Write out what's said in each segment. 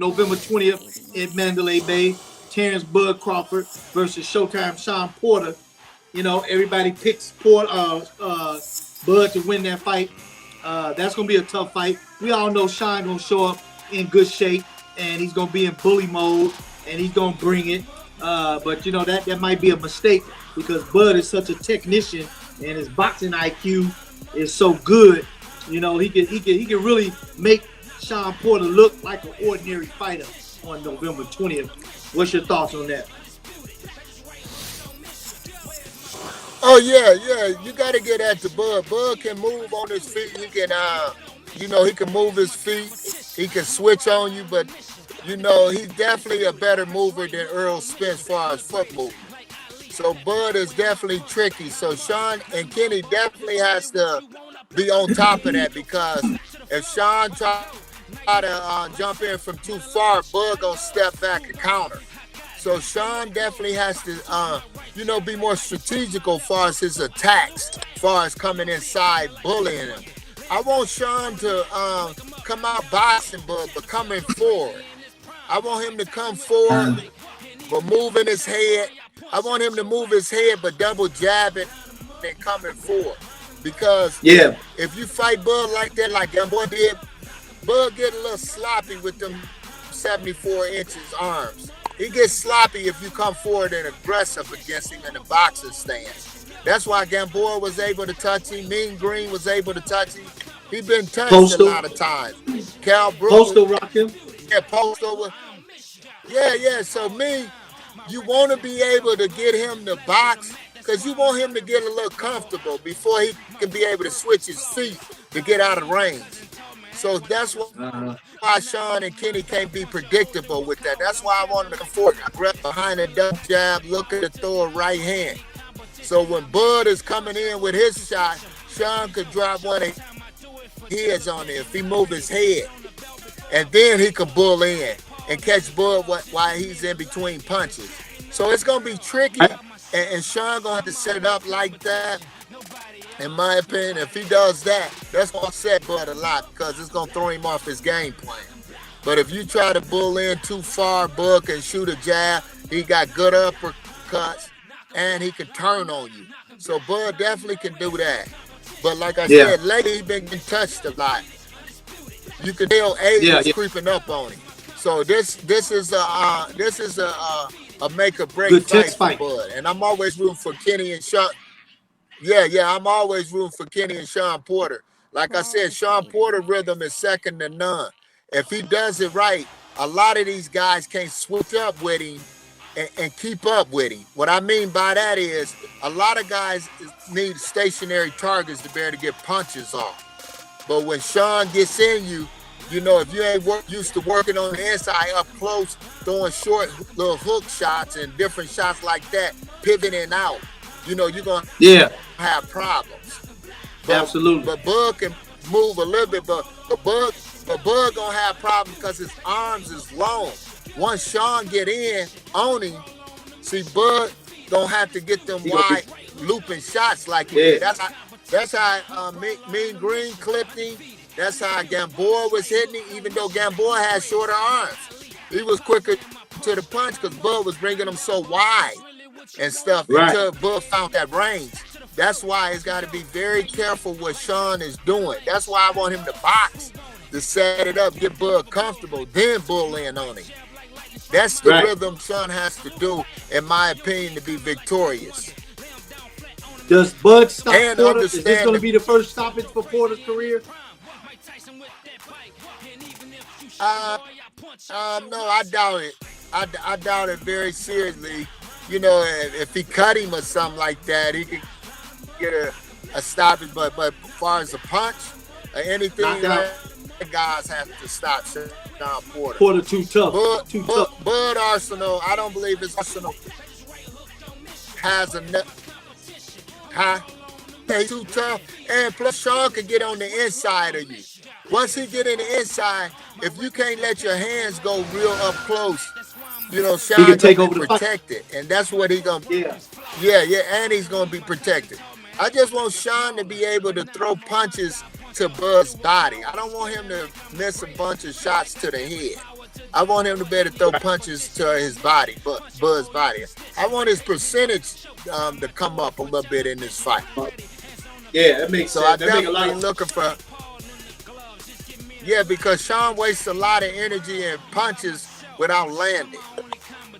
November 20th at Mandalay Bay. Terrence Bud Crawford versus Showtime Sean Porter. Everybody picks Bud to win that fight. That's gonna be a tough fight. We all know Sean gonna show up in good shape, and he's gonna be in bully mode, and he's gonna bring it. But that might be a mistake because Bud is such a technician, and his boxing IQ is so good. He can really make Sean Porter look like an ordinary fighter on November 20th. What's your thoughts on that? Oh yeah. You got to get at the Bud. Bud can move on his feet. He can, he can move his feet. He can switch on you, but he's definitely a better mover than Earl Spence as far as foot movement. So Bud is definitely tricky. So Sean and Kenny definitely has to be on top of that because if Sean try to jump in from too far, Bud gonna step back and counter. So Sean definitely has to, be more strategical as far as his attacks, as far as coming inside, bullying him. I want Sean to come out boxing, but coming forward. I want him to come forward, but moving his head. I want him to move his head, but double jabbing and coming forward. Because if you fight Bud like that, like that boy did, Bud get a little sloppy with them 74 inches arms. He gets sloppy if you come forward and aggressive against him in the boxing stance. That's why Gamboa was able to touch him. Mean Green was able to touch him. He been touched Postal. A lot of times. Cal Brooks. Postal rock him. Yeah, Postal. Yeah. So you want to be able to get him to box because you want him to get a little comfortable before he can be able to switch his feet to get out of range. So that's why Sean and Kenny can't be predictable with that. That's why I wanted to come forward, grab behind a double jab, looking to throw a right hand. So when Bud is coming in with his shot, Sean could drop one of his heads on it if he move his head. And then he can bull in and catch Bud while he's in between punches. So it's going to be tricky, and Sean going to have to set it up like that. In my opinion, if he does that, that's going to set Bud a lot because it's going to throw him off his game plan. But if you try to bull in too far, Bud can shoot a jab. He got good uppercuts, and he can turn on you. So Bud definitely can do that. But like I said, lately he's been getting touched a lot. You can tell age is creeping up on him. So this is a make or break fight for Bud. And I'm always rooting for Kenny and Sean. I'm always rooting for Kenny and Sean Porter. Like I said, Sean Porter rhythm is second to none. If he does it right, a lot of these guys can't switch up with him and keep up with him. What I mean by that is a lot of guys need stationary targets to be able to get punches off. But when Sean gets in you, if you ain't used to working on the inside up close, throwing short little hook shots and different shots like that, pivoting out, you're going to have problems. Absolutely. But Bud can move a little bit, but Bud going to have problems because his arms is long. Once Sean get in on him, see, Bud going to have to get them wide looping shots like he did. That's how Mean Green clipped him. That's how Gamboa was hitting him, even though Gamboa had shorter arms. He was quicker to the punch because Bud was bringing him so wide and stuff until Bud found that range. That's why he's got to be very careful what Sean is doing. That's why I want him to box, to set it up, get Bud comfortable, then bull in on him. That's the rhythm Sean has to do, in my opinion, to be victorious. Does Bud stop Porter? Is this going to be the first stoppage for Porter's career? No, I doubt it. I doubt it very seriously. If he cut him or something like that, he could get a stoppage. But as far as a punch or anything, the guys have to stop Sean Porter. Porter too tough. Bud Arsenal, I don't believe his Arsenal has enough. He's too tough. And plus, Sean can get on the inside of you. Once he get in the inside, if you can't let your hands go real up close, Sean can take over protected. And that's what he's going to be. And he's going to be protected. I just want Sean to be able to throw punches to Bud's body. I don't want him to miss a bunch of shots to the head. I want him to be able to throw punches to his body, but Bud's body. I want his percentage to come up a little bit in this fight. Yeah, that makes So sense. I That make a lot definitely of looking for. Yeah, because Sean wastes a lot of energy and punches without landing.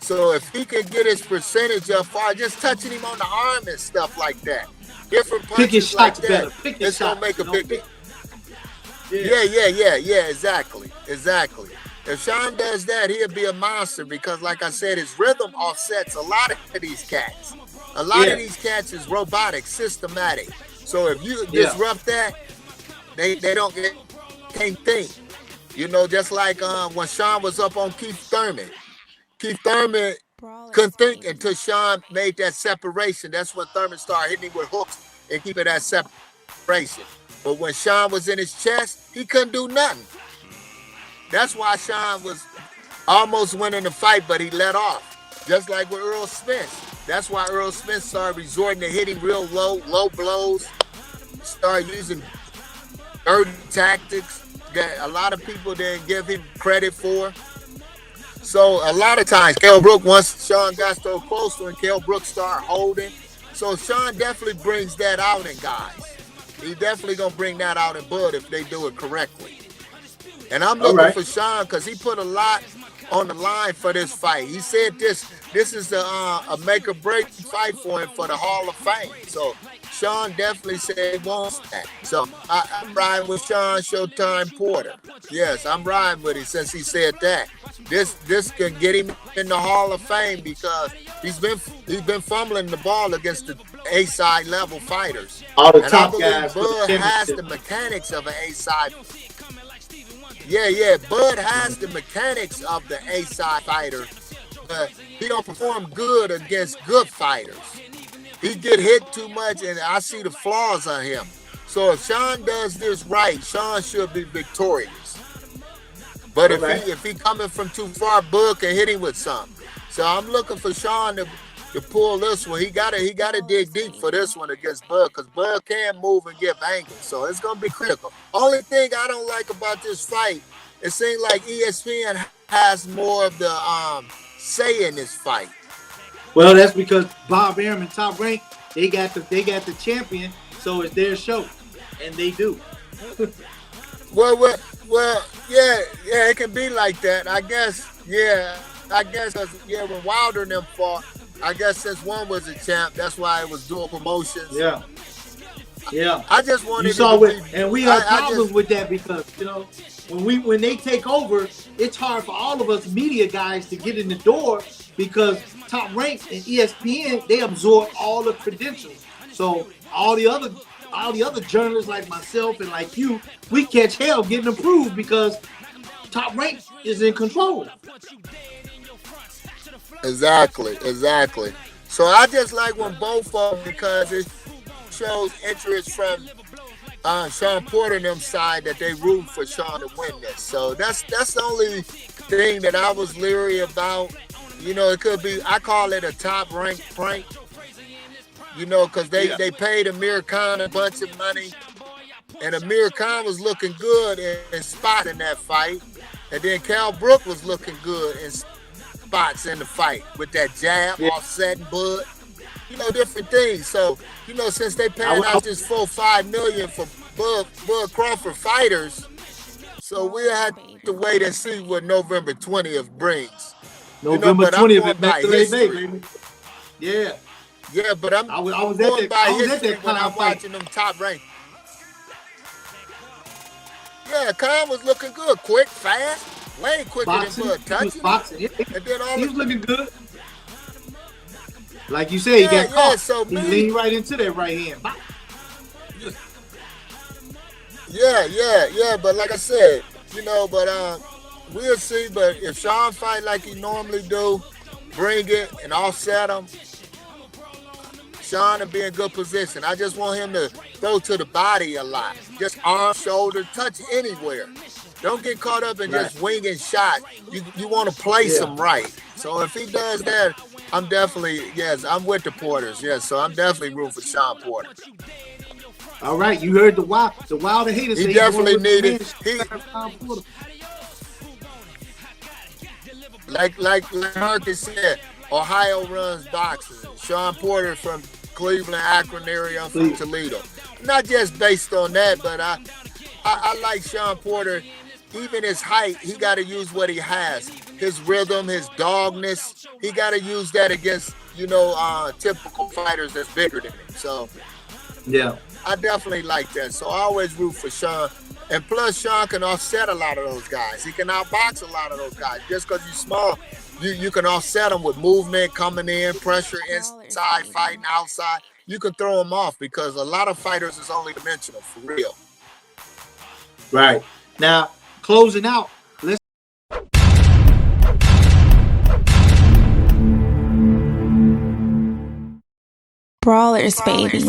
So if he can get his percentage up far, just touching him on the arm and stuff like that, different pick his punches like shots that, better. Pick his it's gonna shots. make a You know, big. pick, Yeah, exactly. If Sean does that, he'll be a monster because, like I said, his rhythm offsets a lot of these cats. A lot of these cats is robotic, systematic. So if you disrupt that, they can't think. You know, just like when Sean was up on Keith Thurman. Keith Thurman couldn't think until Sean made that separation. That's when Thurman started hitting him with hooks and keeping that separation. But when Sean was in his chest, he couldn't do nothing. That's why Sean was almost winning the fight, but he let off. Just like with Earl Spence. That's why Earl Spence started resorting to hitting real low blows, started using dirty tactics that a lot of people didn't give him credit for. So a lot of times, Kell Brook, once Sean got so close to him, Kell Brook started holding. So Sean definitely brings that out in guys. He's definitely going to bring that out in Bud if they do it correctly. And I'm looking for Sean because he put a lot on the line for this fight. He said this is a make or break fight for him for the Hall of Fame. So Sean definitely said he wants that. So I'm riding with Sean Showtime Porter. Yes, I'm riding with him since he said that. This can get him in the Hall of Fame because he's been fumbling the ball against the A-side level fighters. all the And I top believe guys. Bud has the mechanics of an A-side. Yeah. Bud has the mechanics of the A-side fighter, but he don't perform good against good fighters. He get hit too much, and I see the flaws on him. So if Sean does this right, Sean should be victorious. But if he coming from too far, Bud can hit him with something. So I'm looking for Sean to pull this one. He gotta dig deep for this one against Bud, because Bud can move and give angles. So it's gonna be critical. Only thing I don't like about this fight, it seems like ESPN has more of the say in this fight. Well, that's because Bob Arum and Top Rank, they got the champion, so it's their show, and they do. Well, yeah, it can be like that. I guess, because when Wilder and them fought, I guess since one was a champ, that's why it was dual promotions. Yeah. I just wanted and we have problems with that because when they take over, it's hard for all of us media guys to get in the door because Top Rank and ESPN, they absorb all the credentials. So all the other journalists like myself and like you, we catch hell getting approved because Top Rank is in control. Exactly. So I just like when both of them, because it shows interest from Sean Porter and them side that they root for Sean to win this. So that's the only thing that I was leery about. It could be, I call it a Top Rank prank. Because they paid Amir Khan a bunch of money, and Amir Khan was looking good in spots in that fight, and then Kell Brook was looking good in spots in the fight with that jab, offsetting Bud, different things. So, since they paying out this $4-5 million for Bud Crawford fighters, so we'll have to wait and see what November 20th brings. November 20th at Mandalay Bay, baby. Yeah. Yeah, but I was going by history when I'm watching them Top Rank. Yeah, Khan was looking good, quick, fast, way quicker than Bud touching. And then he was looking good. Like you said, he got caught. So he leaned right into that right hand. Yeah. But like I said, we'll see. But if Sean fight like he normally do, bring it and offset him, Sean will be in good position. I just want him to throw to the body a lot. Just arm, shoulder, touch anywhere. Don't get caught up in just winging shots. You want to place him right. So if he does that, I'm with the Porters. Yes, so I'm definitely rooting for Sean Porter. All right, you heard the Wilder haters say he definitely needed. like Marcus said, Ohio runs boxing. Sean Porter from Cleveland, Akron area. I'm from Toledo. Not just based on that, but I like Sean Porter. Even his height, he got to use what he has. His rhythm, his dogness. He got to use that against, typical fighters that's bigger than him. So, yeah, I definitely like that. So I always root for Sean. And plus, Sean can offset a lot of those guys. He can outbox a lot of those guys. Just because you're small, you can offset them with movement, coming in, pressure inside, fighting outside. You can throw them off because a lot of fighters is only dimensional, for real. Right. Now, closing out, let's Brawlers, baby.